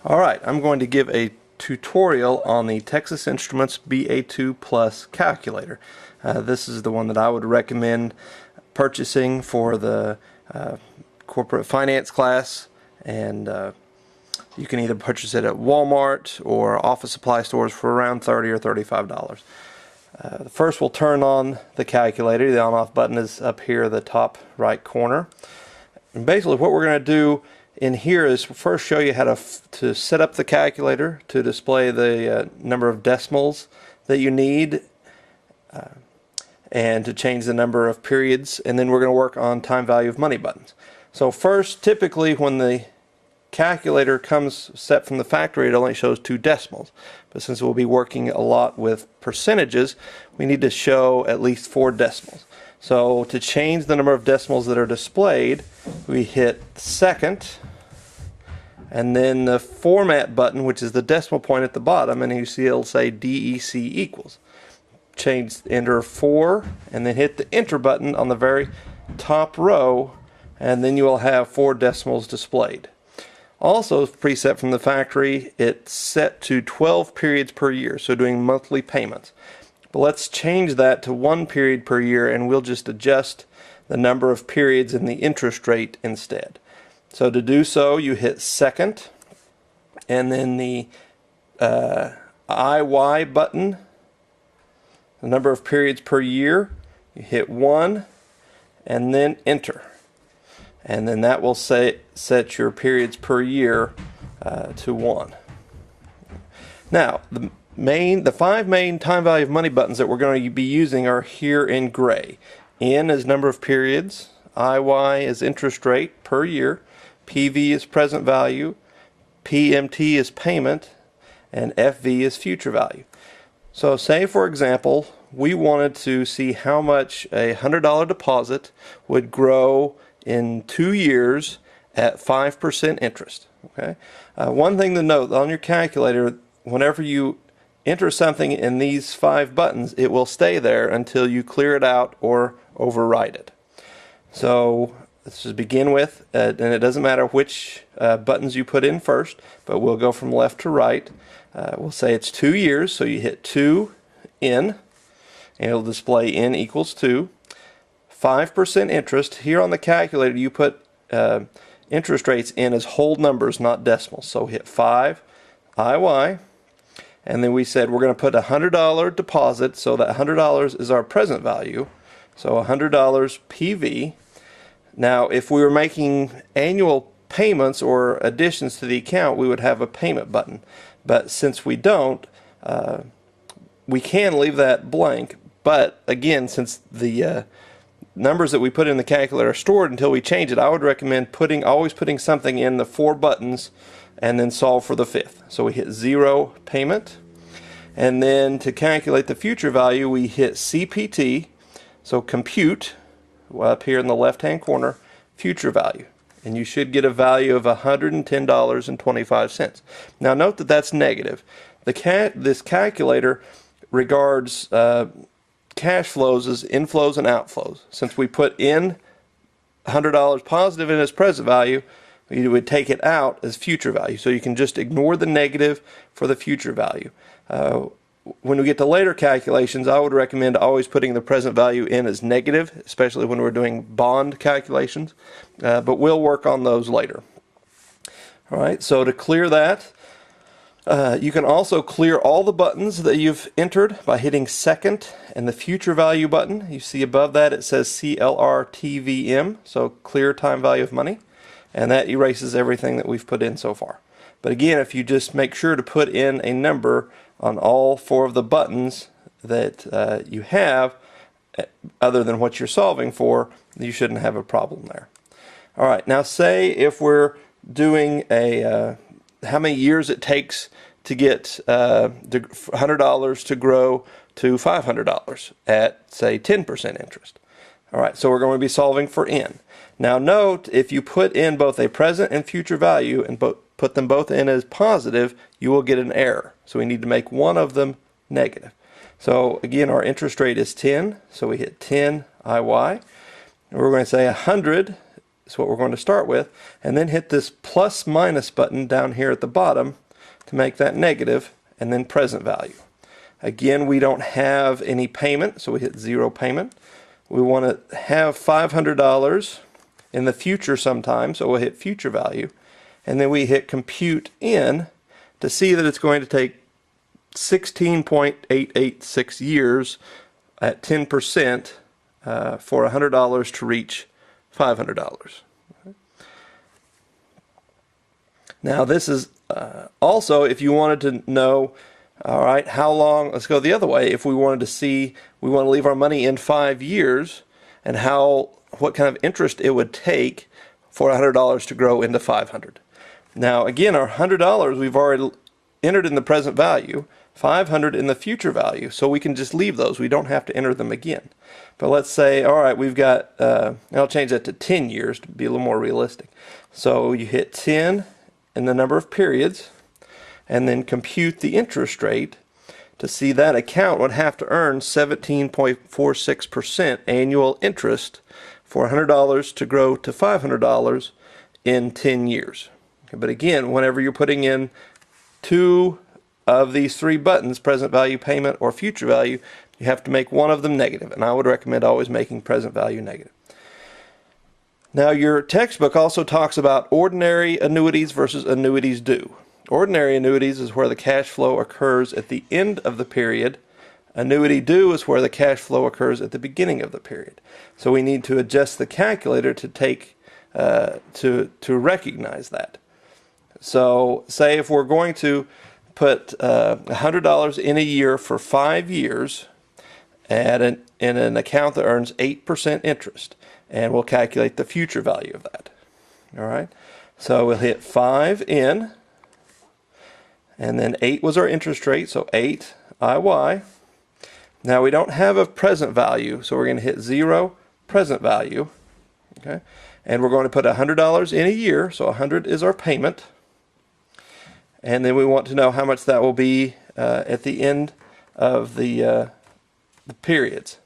Alright, I'm going to give a tutorial on the Texas Instruments BA2 Plus calculator. This is the one that I would recommend purchasing for the corporate finance class, and you can either purchase it at Walmart or office supply stores for around $30 or $35. First we'll turn on the calculator. The on-off button is up here in the top right corner. And basically what we're going to do in here is first show you how to set up the calculator to display the number of decimals that you need and to change the number of periods, and then we're going to work on time value of money buttons. So first, typically when the calculator comes set from the factory, it only shows 2 decimals, but since we'll be working a lot with percentages, we need to show at least 4 decimals. So to change the number of decimals that are displayed, we hit second and then the format button, which is the decimal point at the bottom, and you see it'll say DEC equals. Enter 4 and then hit the enter button on the very top row, and then you will have 4 decimals displayed. Also preset from the factory, it's set to 12 periods per year, so doing monthly payments. But let's change that to 1 period per year, and we'll just adjust the number of periods and the interest rate instead. So to do so, you hit second and then the IY button, the number of periods per year, you hit 1 and then enter. And then that will set your periods per year to 1. Now, the 5 main time value of money buttons that we're going to be using are here in gray. N is number of periods, IY is interest rate per year, PV is present value, PMT is payment, and FV is future value. So say for example we wanted to see how much a $100 deposit would grow in 2 years at 5% interest. Okay. One thing to note on your calculator, whenever you enter something in these 5 buttons, it will stay there until you clear it out or overwrite it. So let's just begin with, and it doesn't matter which buttons you put in first, but we'll go from left to right. We'll say it's 2 years, so you hit 2 in, and it'll display n equals 2. 5% interest. Here on the calculator you put interest rates in as whole numbers, not decimals. So hit 5 IY, and then we said we're going to put a $100 deposit, so that $100 is our present value, so $100 PV. Now if we were making annual payments or additions to the account, we would have a payment button, but since we don't, we can leave that blank. But again, since the numbers that we put in the calculator are stored until we change it, I would recommend always putting something in the 4 buttons and then solve for the 5th. So we hit 0 payment, and then to calculate the future value we hit CPT, so compute, up here in the left hand corner, future value, and you should get a value of $110.25. Now note that that's negative. This calculator regards cash flows as inflows and outflows. Since we put in $100 positive in its present value, we would take it out as future value. So you can just ignore the negative for the future value. When we get to later calculations, I would recommend always putting the present value in as negative, especially when we're doing bond calculations, but we'll work on those later. Alright, so to clear that, you can also clear all the buttons that you've entered by hitting second and the future value button. You see above that it says CLRTVM, so clear time value of money, and that erases everything that we've put in so far. But again, if you just make sure to put in a number on all 4 of the buttons that you have, other than what you're solving for, you shouldn't have a problem there. Alright, now say if we're doing a how many years it takes to get $100 to grow to $500 at, say, 10% interest. Alright, so we're going to be solving for n. Now note, if you put in both a present and future value and put them both in as positive, you will get an error. So we need to make one of them negative. So again, our interest rate is 10, so we hit 10 IY. And we're going to say 100 is what we're going to start with, and then hit this plus minus button down here at the bottom to make that negative, and then present value. Again, we don't have any payment, so we hit zero payment. We want to have $500 in the future sometime, so we'll hit future value, and then we hit compute in to see that it's going to take 16.886 years at 10% for $100 to reach $500. Now this is also if you wanted to know, all right, how long, let's go the other way, if we wanted to see, we want to leave our money in 5 years and what kind of interest it would take for $100 to grow into $500. Now again, our $100 we've already entered in the present value, 500 in the future value, so we can just leave those. We don't have to enter them again. But let's say, all right, we've got, I'll change that to 10 years to be a little more realistic. So you hit 10 in the number of periods, and then compute the interest rate to see that account would have to earn 17.46% annual interest for $100 to grow to $500 in 10 years. Okay, but again, whenever you're putting in two of these three buttons, present value, payment, or future value, you have to make one of them negative, and I would recommend always making present value negative. Now your textbook also talks about ordinary annuities versus annuities due. Ordinary annuities is where the cash flow occurs at the end of the period. Annuity due is where the cash flow occurs at the beginning of the period. So we need to adjust the calculator to take to recognize that. So say if we're going to put $100 in a year for 5 years in an account that earns 8% interest, and we'll calculate the future value of that. All right, so we'll hit 5 in, and then 8 was our interest rate, so 8 IY. Now we don't have a present value, so we're going to hit 0 present value. Okay, and we're going to put $100 in a year, so 100 is our payment. And then we want to know how much that will be at the end of the periods.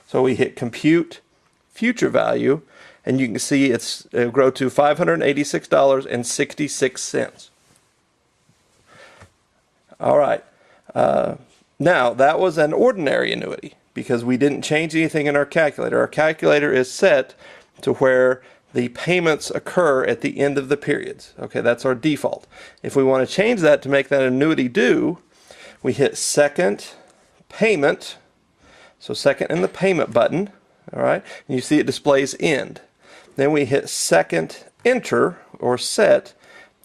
So we hit compute future value, and you can see it'll grow to $586.66. All right. Now that was an ordinary annuity because we didn't change anything in our calculator. Our calculator is set to where the payments occur at the end of the periods. Okay, that's our default. If we want to change that to make that annuity due, we hit second payment, so second in the payment button, all right, and you see it displays end. Then we hit second enter or set,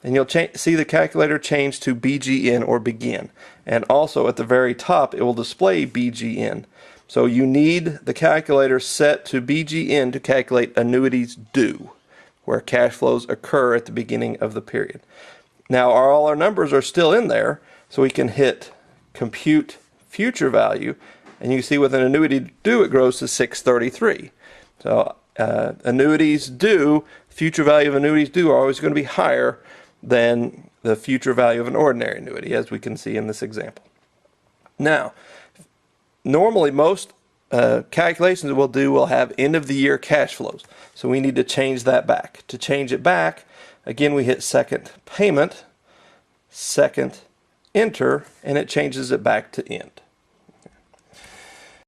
and you'll see the calculator change to BGN or begin. And also at the very top it will display BGN. So you need the calculator set to BGN to calculate annuities due, where cash flows occur at the beginning of the period. Now all our numbers are still in there, so we can hit compute future value, and you see with an annuity due it grows to 633. So annuities due, future value of annuities due are always going to be higher than the future value of an ordinary annuity, as we can see in this example. Now, normally most calculations we'll do will have end of the year cash flows. So we need to change that back. To change it back, again we hit second payment, second enter, and it changes it back to end.